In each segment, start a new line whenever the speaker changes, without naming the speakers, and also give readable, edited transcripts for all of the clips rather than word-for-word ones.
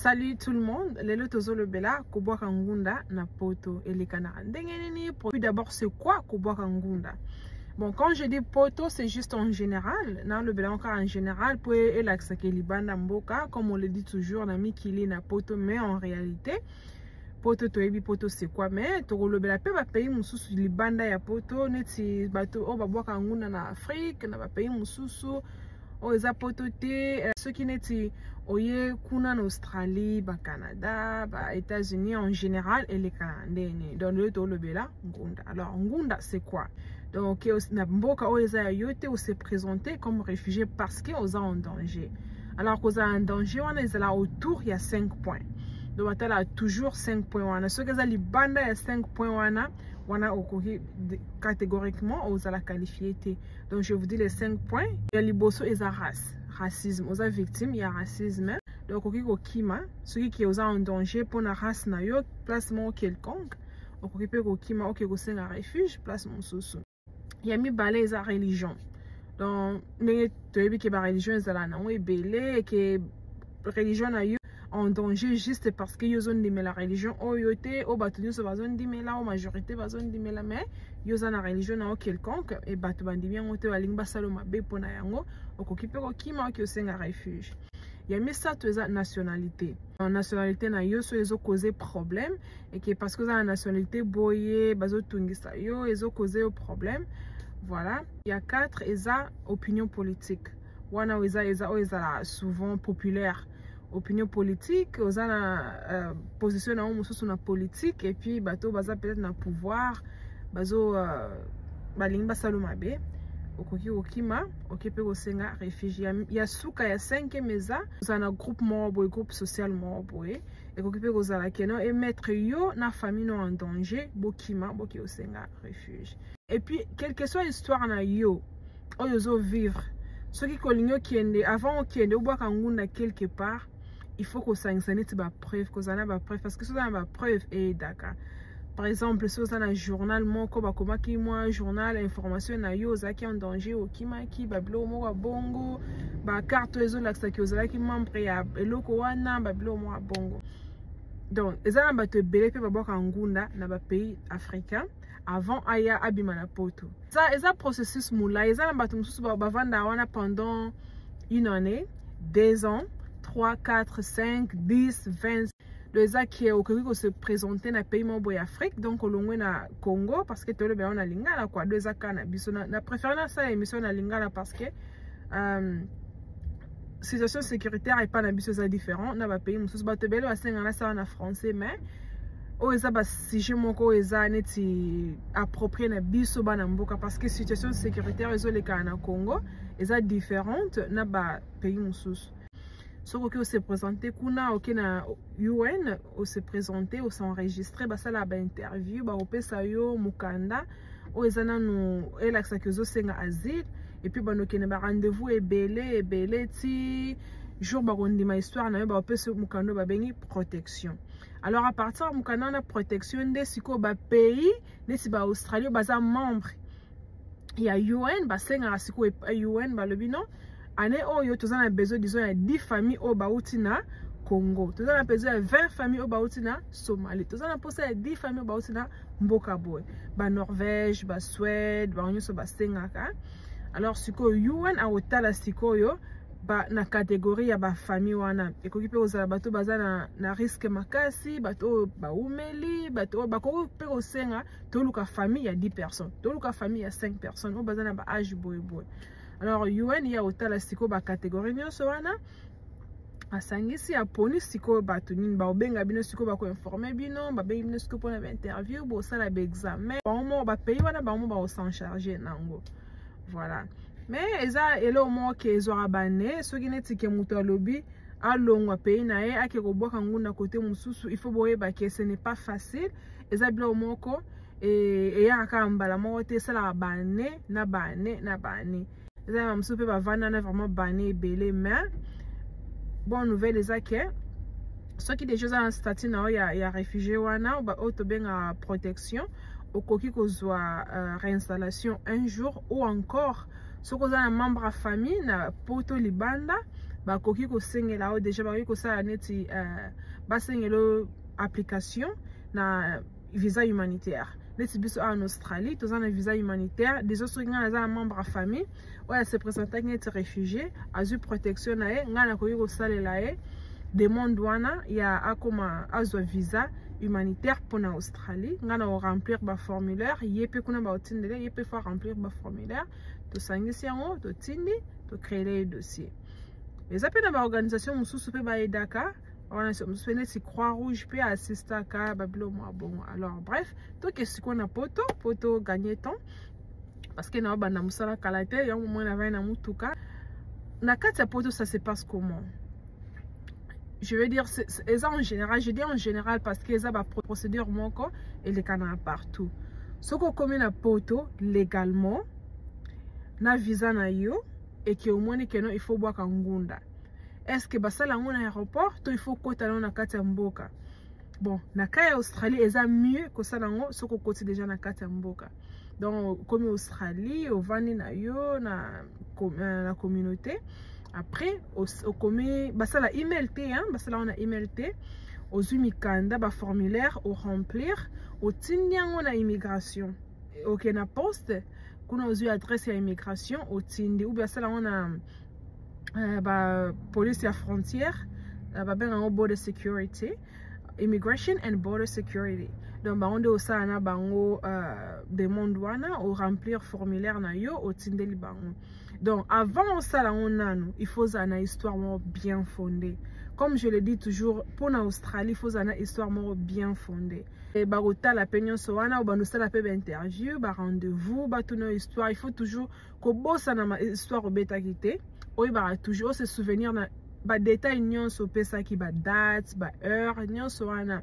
Salut tout le monde, lelo tozolo bela kubwaka ngunda na poto elekana. Puis d'abord c'est quoi kubwaka ngunda? Bon, quand je dis poto, c'est juste en général. Dans le bela encore en général, pour elaxake libanda mboka, comme on le dit toujours, na mikili na poto, mais en réalité, poto toebi poto c'est quoi? Mais to le bela pe ba pays mususu libanda ya poto, neti bato o babwaka ngunda na Afrique, na ba pays mususu. Oza poto te ceux qui neti oye kuna en Australie, ba Canada, ba États-Unis en général et les Canadiens. Dans le to le bela ngunda. Alors ngunda c'est quoi? Donc na mboka oza yote ou se présenter comme réfugié parce que oza en danger. Alors qu'oza en danger on est là autour il y a 5 points. Donc on a toujours 5 points wana. Ceux qui ont libanda il y a 5 points wana okoki catégoriquement oza la qualifié. Donc je vous dis les 5 points. Il y a liboso et race, racisme, oza victime, il y a racisme. Donc okoki ko kima, ceux qui oza en danger pour la race na yo, placement quelconque. Okoki pe ko kima okoki ko senga refuge, placement soso. Il y a mi balé et religion. Donc mais tu as vu que la religion est là, non, et belé que religion na yo en danger juste parce que ils ont dit mais la religion oh yote oh battu sur bazon dit mais là en majorité bazon dit mais là mais ils ont la religion na quelconque et battu bandi bien on te va lingba saloma be pona yango okokipe ko kima ki osenga refuge. Il y a mis ça tu as nationalité. En nationalité na yo so ils ont causé problème et que parce que la nationalité boye bazo tungisa yo ils ont causé problème. Voilà, il y a 4 eza opinion politique. Wana eza souvent populaire. Opinion politique, aux a position sur la politique et puis bateau baza peut-être na pouvoir bazo balinga salomabe okoki okima okepe osenga réfugié ya suka ya 5 meza za na groupe mobo groupe social mobo et okepe kozala keno et mettre yo na famille no en danger bokima boki osenga refuge. Et puis quelle que soit l'histoire na yo oyozo vivre ceux qui kolingo kiende avant kiende obwaka ngunda quelque part. Il faut que ça ait ba preuve, que ça ait ba preuve parce que ça ba preuve et d'accord. Par exemple, si vous avez un journal moko ba koma ki moi journal information na yo za ki en danger o ki ma ki ba blo mo bongo ba carte ezo la ki ozala ki membre ya eloko wana ba blo mo bongo. Donc, ezala ba te belé pe ba boka ngunda na ba pays africain avant aya abima na poto. Ça eza processus moula, ezala ba tumususu ba vanda wana pendant une année, 2 ans. 3, 4, 5, 10, 20. Le qui est au Congo se présenter dans le pays membre d'Afrique, donc au long na Congo, parce que tout le monde a lingala quoi. 2 ans na préférence ça émission na lingala parce que situation sécuritaire est pas na biso différent. Na ba pays mususu ba tebelo asengana ça en français mais o eza ba sujet moko eza neti approprié na biso ba na mboka parce que situation sécuritaire ezo leka na Congo eza différente na ba pays mususu. Ce qui se présenter kuna ok na UN ou se présenter ou s'enregistrer bah ça la ba interview bah opesa yo mukanda o ezana no elaxa que zo senga asile et puis bah no kene ba rendez-vous et belé ti jour bah on dit ma histoire na ba opesa mukando ba bengi protection. Alors à partir de mukanda na protection de siko ba pays ne si ba Australie ba za membre il y a UN bah senga siko UN bah le bino année oyo tozana besoin disons il y a 10 familles au bauti na Congo, tozana besoin 20 familles au bauti na Somalie, tozana posa 10 familles au bauti na mboka boy ba Norvège ba Suède ba onyoso ba sengaka. Alors siko UN a otala siko yo ba na catégorie ya ba famille wana ekoki pe ozala bato bazana na risque makasi bato ba umeli bato ba ko pe osenga to luka famille ya 10 personnes to luka famille ya 5 personnes o bazana ba âge boy. Alors UN ya otala siko ba catégorie nyonso wana asangisi ya poni siko bato nini ba obenga bino siko ba ko informer bino ba bengi bino siko pona ba interview bo sala ba examen ba mo ba pays wana ba mo ba s'en charger nango. Voilà. Mais eza elo mo ke ezora bane soki neti ke muto alobi alongwa pays na ye ake ko boka ngunda côté mususu il faut boyeba ke ce n'est pas facile eza bilo moko et ya ka mbala mo te sala bane na bane. Les gens peuvent vraiment banner belé mais bonne nouvelle les que ceux qui déjà en statut na ya réfugié wana ba auto benga protection au koki kozwa réinstallation un jour ou encore ceux qui ont un membre à famille na poto libanda bakoki kosengela déjà bakoki kosala neti basengelo application na visa humanitaire neti biso en Australie tous un visa humanitaire déjà soki nga naza membre à famille oya se présenter neti réfugié azwi protection na ye nga nakoki kosalela ye demande wana ya akoma azwa visa humanitaire pour na Australie nga na remplir ba formulaire yepe kuna ba otindele yepe faut remplir ba formulaire to sangisi yango to tindi to créer le dossier les appels dans l'organisation mususu pe ba edaka on a ce croix rouge pe assista ka babilo moi bon alors bref to qu'est-ce qu'on a poto gagner temps parce que na bana musala kalate ya moment na va na mutuka na kati ya poto ça se passe comment. Je veux dire, c'est en général, je dis en général parce que ça va procédure moko et les canards partout. Ce qu'on commet na poto légalement, na visa na yo et que au moins il faut boire kangunda. Est-ce que ça là on a aéroport, il faut côté là on a kati mboka. Bon, na kaya Australie, c'est mieux que ça là on ce qu'on côté déjà na kati mboka. Donc comme Australie, au vani na yo na la communauté. Après, au commis, ça la email T, hein, ça on a email T, aux umikanda, ba formulaire, au remplir, au tindian on a immigration. Ok, na poste, qu'on a aux adresse à immigration, au tindi, ou bien ça là on a police à frontière, ben en border security, immigration and border security. Donc on a aussi un bango demande wana, au remplir formulaire na yo, au tindi li bango. Donc, avant ça, il faut une histoire bien fondée. Comme je le dis toujours, pour l'Australie, il faut une histoire bien fondée. Et la peine soana ou la interview, rendez-vous, une histoire. Il faut toujours que bosse une histoire bêta quitté. Oui, toujours se souvenir de détails nions au pesa qui date, heure, nions soana.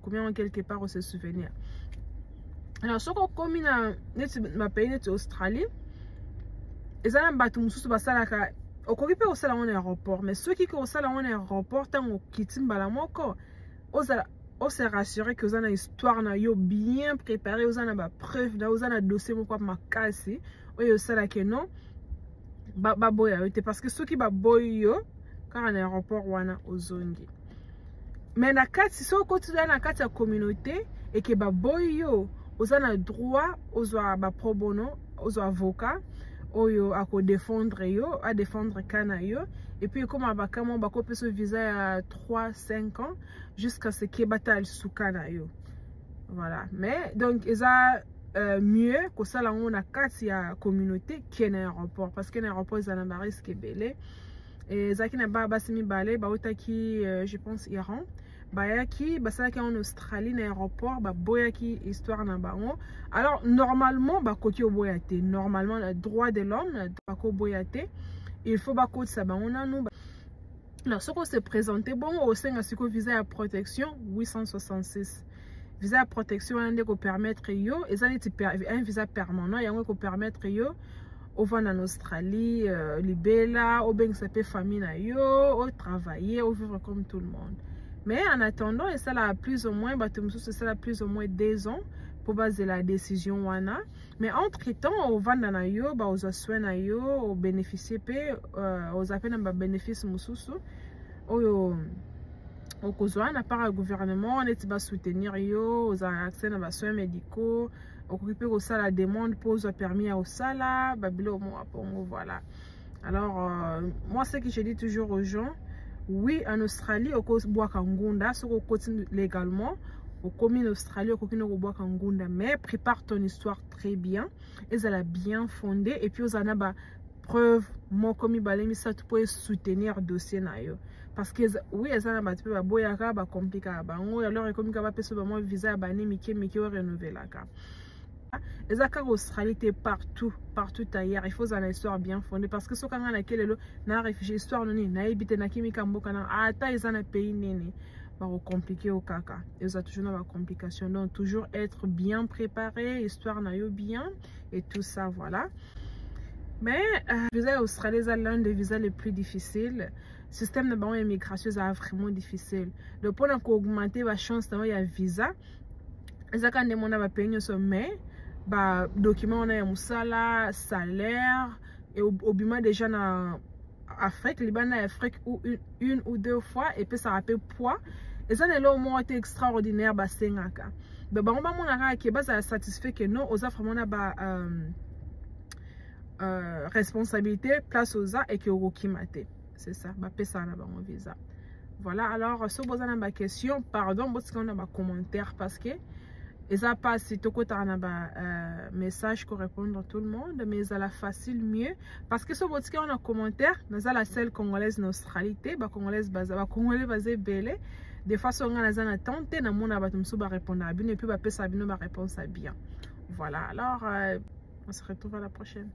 Combien quelque part on se souvenir. Alors, ce qu'on commune ma pays net Australie. Et ça, batu mususu basalaka okoki pe osala en aéroport mais ceux qui osala en aéroport tant kitimba moko on se rassurer que vous avez une histoire na yo bien préparée vous avez ba preuve na vous avez un dossier moko makasi oyo osala que non ba boya parce que ceux qui ba boyo car en aéroport wana ozongi mais na kati so continue na kati ya communauté et que ba boyo vous avez droit aux ba pro bono aux avocats oyo à défendre yo à défendre kana yo et puis comme abakamo bako peut se visa à 3-5 ans jusqu'à ce que batal sous kana yo voilà mais donc ils a mieux que ça là on a quatre ya communauté qui est un aéroport parce que l'aéroport ils en a risque belé et zaki na ba basimi balé ba otaki je pense Iran bayaki basalaki en Australie na aéroport boyaki histoire na bango alors normalement koki oboyate normalement le droit de l'homme bako boyate il faut bakoti sa bango nanu alors ce qu'on s'est présenté bon au sein de visa à protection 866 visa à protection on ko permettre yo ezali un visa permanent yango ko permettre yo au van en Australie libela au ben sa famille na yo au travailler au vivre comme tout le monde. Mais en attendant, et ça là plus ou moins, ça là plus ou moins 2 ans pour baser la décision wana. Mais entre temps, au vendre na yo, aux soins na yo, au bénéficier aux appels na bénéfice mususu, au causoin à part le gouvernement, on est bas soutenir yo, aux accès na soins médicaux, occuper au ça la demande pose permis au sala, babilo voilà. Alors moi ce que je dis toujours aux gens. Oui, en Australie, au cause bois kangunda, ce qu'on continue légalement, au commune Australie, au continue au bois kangunda, mais prépare ton histoire très bien, et elle a bien fondé, et puis aux anaba preuve, moi comme balemi ça tu peux soutenir dossier na yo, parce que oui, elles en a pas boyaka, ba compliqué, ba on alors comme ka ba peso ba moi visa ba ni miki renouveler la ka. Les accords Australie partout ailleurs il faut une histoire bien fondée parce que ce qu'on a laquelle na réfugié histoire noni na habité na kimika mboka na ata ils en pays nene ba compliqué au kaka ils ont toujours une complication donc toujours être bien préparé histoire na yo bien et tout ça voilà mais visa Australie c'est l'un des visas les plus difficiles système de bon immigration c'est vraiment difficile donc pour augmenter la chance d'avoir un visa ça quand demande à payer mais document on a musala salaire et au bima déjà na Afrique, Liban Afrique ou une ou deux fois et puis ça rappelle poids. Et ça n'est là moins extraordinaire bah sengaka. Ben bah on va mon qui base satisfait que non aux affaires on a bah responsabilité place aux a et que au mate. C'est ça bah ça na ba mon visa. Voilà, alors si vous avez une question, pardon, vous avez un commentaire parce que et ça passe si tu as un message pour répondre à tout le monde, mais ça la facile mieux parce que si vous avez un commentaire, nous avons la seule congolaise neutralité, bah congolaise basée belle. Des fois, si on a une attente, nous avons répondre à bien et puis bah ça bien réponse à bien. Voilà, alors on se retrouve à la prochaine.